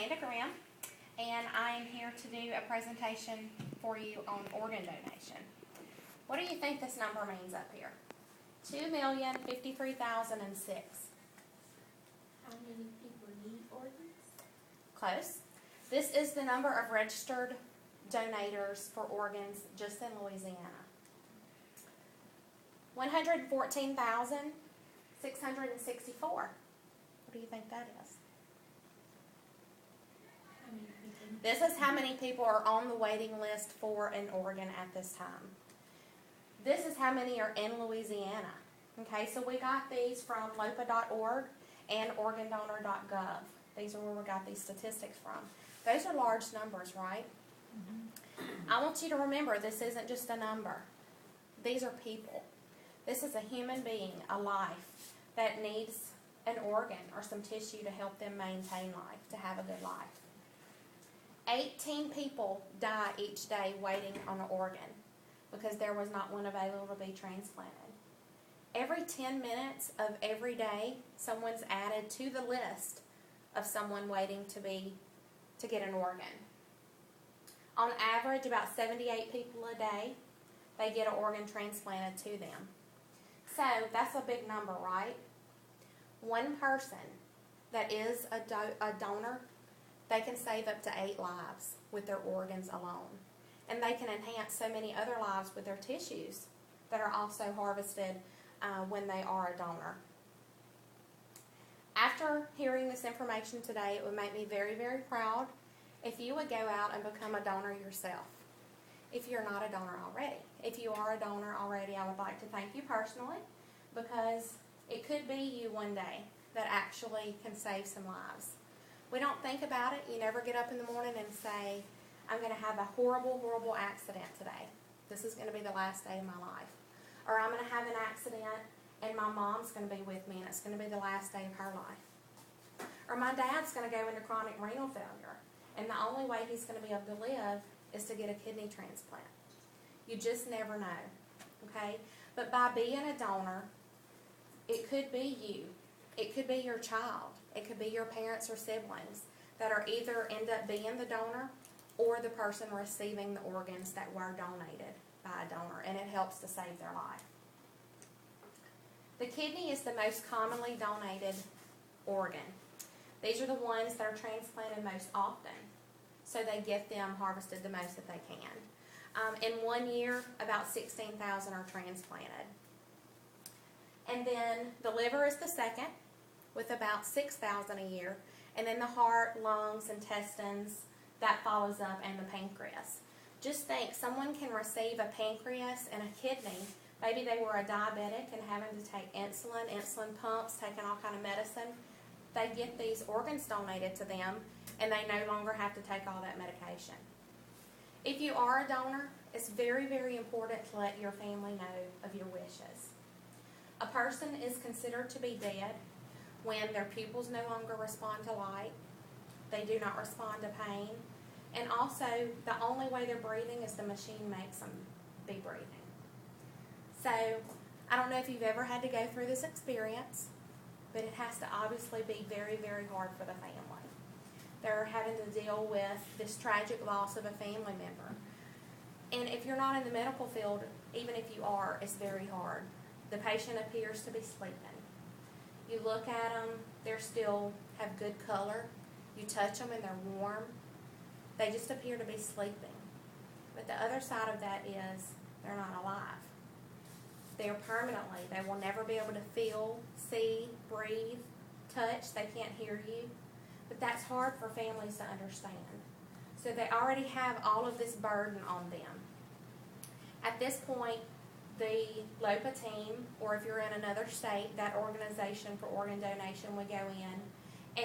Amanda Grimm, and I am here to do a presentation for you on organ donation. What do you think this number means up here? 2,053,006. How many people need organs? Close. This is the number of registered donators for organs just in Louisiana. 114,664. What do you think that is? How many people? This is how many people are on the waiting list for an organ at this time. This is how many are in Louisiana. Okay, so we got these from lopa.org and organdonor.gov. These are where we got these statistics from. Those are large numbers, right? I want you to remember this isn't just a number. These are people. This is a human being, a life, that needs an organ or some tissue to help them maintain life, to have a good life. 18 people die each day waiting on an organ because there was not one available to be transplanted. Every 10 minutes of every day, someone's added to the list of someone waiting to get an organ. On average, about 78 people a day, they get an organ transplanted to them. So that's a big number, right? One person that is a donor, they can save up to 8 lives with their organs alone. And they can enhance so many other lives with their tissues that are also harvested when they are a donor. After hearing this information today, it would make me very, very proud if you would go out and become a donor yourself, if you're not a donor already. If you are a donor already, I would like to thank you personally, because it could be you one day that actually can save some lives. We don't think about it. You never get up in the morning and say, I'm going to have a horrible, horrible accident today. This is going to be the last day of my life. Or I'm going to have an accident and my mom's going to be with me and it's going to be the last day of her life. Or my dad's going to go into chronic renal failure and the only way he's going to be able to live is to get a kidney transplant. You just never know, okay? But by being a donor, it could be you. It could be your child. It could be your parents or siblings that are either end up being the donor or the person receiving the organs that were donated by a donor, and it helps to save their life. The kidney is the most commonly donated organ. These are the ones that are transplanted most often, so they get them harvested the most that they can. In 1 year, about 16,000 are transplanted. And then the liver is the second, with about 6,000 a year, and then the heart, lungs, intestines, that follows up, and the pancreas. Just think, someone can receive a pancreas and a kidney. Maybe they were a diabetic and having to take insulin pumps, taking all kind of medicine. They get these organs donated to them, and they no longer have to take all that medication. If you are a donor, it's very, very important to let your family know of your wishes. A person is considered to be dead when their pupils no longer respond to light, they do not respond to pain, and also the only way they're breathing is the machine makes them be breathing. So I don't know if you've ever had to go through this experience, but it has to obviously be very, very hard for the family. They're having to deal with this tragic loss of a family member. And if you're not in the medical field, even if you are, it's very hard. The patient appears to be sleeping. You look at them, they still have good color. You touch them and they're warm. They just appear to be sleeping. But the other side of that is they're not alive. They're permanently. They will never be able to feel, see, breathe, touch. They can't hear you. But that's hard for families to understand. So they already have all of this burden on them. At this point, the LOPA team, or if you're in another state, that organization for organ donation would go in